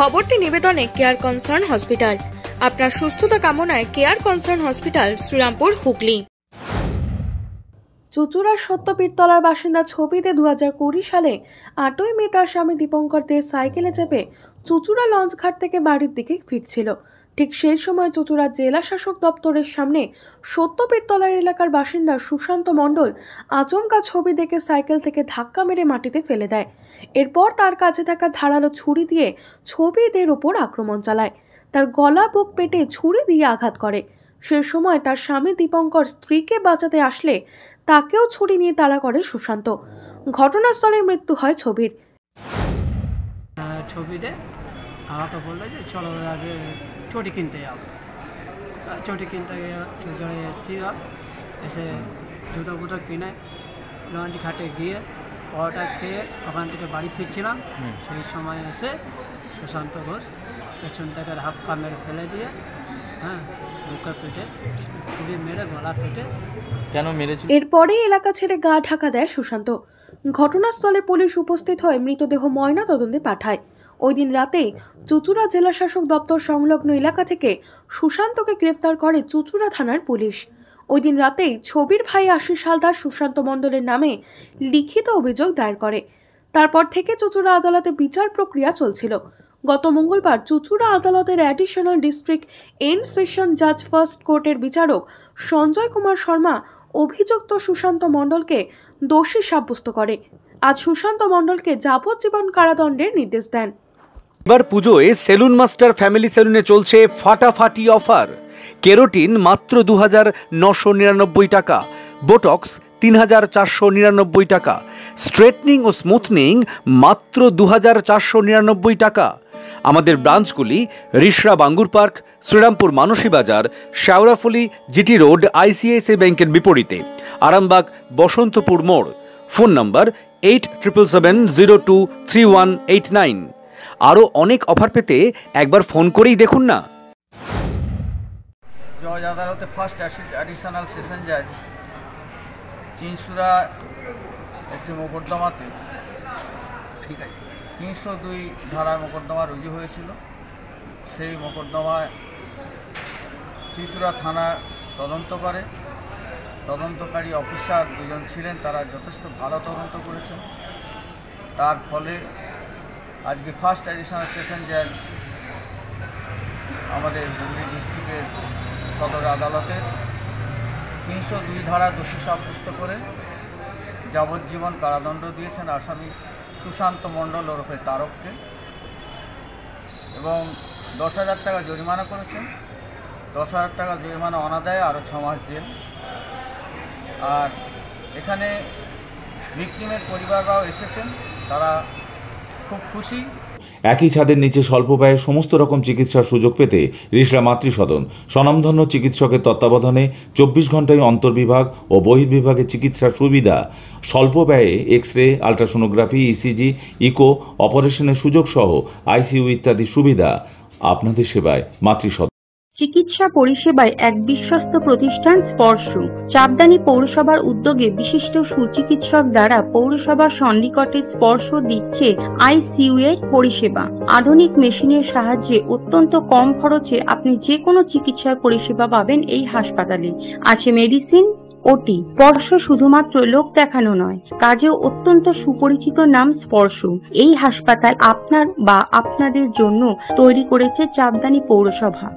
খবরটি নিবেদনে care concern hospital. আপনার সুস্থতা কামনায় care concern hospital, Shrirampur, Hooghly. চুঁচুড়ার সত্যপীরতলার বাসিন্দা ছবিতে 2020 সালে 8ই মে তার স্বামী দীপঙ্কর দে সাইকেলে চেপে চুঁচুড়া লঞ্চঘাট থেকে বাড়ির দিকে ফিরছিল। ঠিক সেই সময় চুঁচুড়া জেলা শাসক দপ্তরের সামনে সত্যপীরতলার এলাকার বাসিন্দা সুশান্ত মণ্ডল আচমকা ছবি দেখে সাইকেল থেকে ধাক্কা মেরে মাটিতে ফেলে দেয়। এরপর তার কাছে থাকা ধারালো ছুরি দিয়ে ছবিদের ওপর আক্রমণ চালায়। তার গলা, বুক, পেটে ছুরি দিয়ে আঘাত করে। সে সময় তার স্বামী দীপঙ্কর স্ত্রীকে বাঁচাতে আসলে তাকেও ছুরি নিয়ে তাড়া করে সুশান্ত। ঘটনাস্থলে মৃত্যু হয় ছবির। ছবিতে আমাকে বললো যে চলো চটি কিনতে যাবো। চটি কিনতে গিয়ে চলে এসেছিলাম, এসে জুতো ফুটো কিনে লঞ্চ ঘাটে গিয়ে পরোটা খেয়ে ওখান থেকে বাড়ি ফিরছিলাম। সেই সময় এসে সুশান্ত ঘোষ পেছন থেকে ধাক্কা মেরে ফেলে দিয়ে বুকে পেটে ছুরি মেরে গলা পেটে কেন মেরেছিল? এরপরেই এলাকা ছেড়ে গা ঢাকা দেয় সুশান্ত। ঘটনাস্থলে পুলিশ উপস্থিত হয়ে মৃতদেহ ময়না তদন্তে পাঠায়। ওই দিন রাতেই চুঁচুড়া জেলা শাসক দপ্তর সংলগ্ন এলাকা থেকে সুশান্তকে গ্রেফতার করে চুঁচুড়া থানার পুলিশ। ওই দিন রাতেই ছবির ভাই আশিস হালদার সুশান্ত মণ্ডলের নামে লিখিত অভিযোগ দায়ের করে। তারপর থেকে চুঁচুড়া আদালতে বিচার প্রক্রিয়া চলছিল। গত মঙ্গলবার চুঁচুড়া আদালতের অ্যাডিশনাল ডিস্ট্রিক্ট এন্ড সেশন জাজ ফার্স্ট কোর্টের বিচারক সঞ্জয় কুমার শর্মা অভিযুক্ত সুশান্ত মণ্ডলকে দোষী সাব্যস্ত করে। আজ সুশান্ত মণ্ডলকে যাবজ্জীবন কারাদণ্ডের নির্দেশ দেন। এবার পুজোয় সেলুন মাস্টার ফ্যামিলি সেলুনে চলছে ফাটাফাটি অফার। কেরোটিন মাত্র 2,999 টাকা, বোটক্স 3,499 টাকা, স্ট্রেটনিং ও স্মুথনিং মাত্র 2,499 টাকা। আমাদের ব্রাঞ্চগুলি রিষড়া বাঙ্গুর পার্ক, শ্রীরামপুর মানসী বাজার, শেওড়াফুলি জিটি রোড আইসিআইসিআই ব্যাংকের বিপরীতে, আরামবাগ বসন্তপুর মোড়। ফোন নম্বর 8777023189। আরও অনেক অফার পেতে একবার ফোন করেই দেখুন না। জজ আদালতে ফার্স্ট অ্যাডিশনাল সেশন জাজ চিনসুরা একটি মোকদ্দমাতে 302 ধারার মোকদ্দমা রুজু হয়েছিল। সেই মোকদ্দমায় চুঁচুড়া থানা তদন্ত করে। তদন্তকারী অফিসার দুজন ছিলেন, তারা যথেষ্ট ভালো তদন্ত করেছেন। তার ফলে আজকে ফার্স্ট অ্যাডিশনাল সেশন জাজ আমাদের হুগলি ডিস্ট্রিক্টের সদর আদালতের 302 ধারা দোষী সাব্যস্ত করে যাবজ্জীবন কারাদণ্ড দিয়েছেন আসামি সুশান্ত মণ্ডল ওরফে তারককে, এবং 10,000 টাকা জরিমানা করেছেন। 10,000 টাকা জরিমানা অনাদায়ে আরও 6 মাস জেল। আর এখানে ভিকটিমের পরিবাররাও এসেছেন, তারা খুব খুশি। একই ছাদের নিচে স্বল্প ব্যয়ে সমস্ত রকম চিকিৎসার সুযোগ পেতে রিষড়া মাতৃসদন স্বনামধন্য চিকিৎসকের তত্ত্বাবধানে 24 ঘন্টায় অন্তর্বিভাগ ও বহির্বিভাগে চিকিৎসার সুবিধা, স্বল্প ব্যয়ে X ray, ultrasonography, ECG, eco অপারেশনের সুযোগ সহ আইসিইউ ইত্যাদি সুবিধা। আপনাদের সেবায় মাতৃসদন। চিকিৎসা পরিষেবায় এক বিশ্বস্ত প্রতিষ্ঠান স্পর্শ। চাপদানি পৌরসভার উদ্যোগে বিশিষ্ট সুচিকিৎসক দ্বারা পৌরসভার সন্নিকটে স্পর্শ দিচ্ছে আইসিইউ এর পরিষেবা। আধুনিক মেশিনের সাহায্যে অত্যন্ত কম খরচে আপনি যে কোনো চিকিৎসার পরিষেবা পাবেন এই হাসপাতালে। আছে মেডিসিন, ওটি। স্পর্শ শুধুমাত্র লোক দেখানো নয়, কাজেও অত্যন্ত সুপরিচিত নাম স্পর্শ। এই হাসপাতাল আপনার বা আপনাদের জন্য তৈরি করেছে চাপদানি পৌরসভা।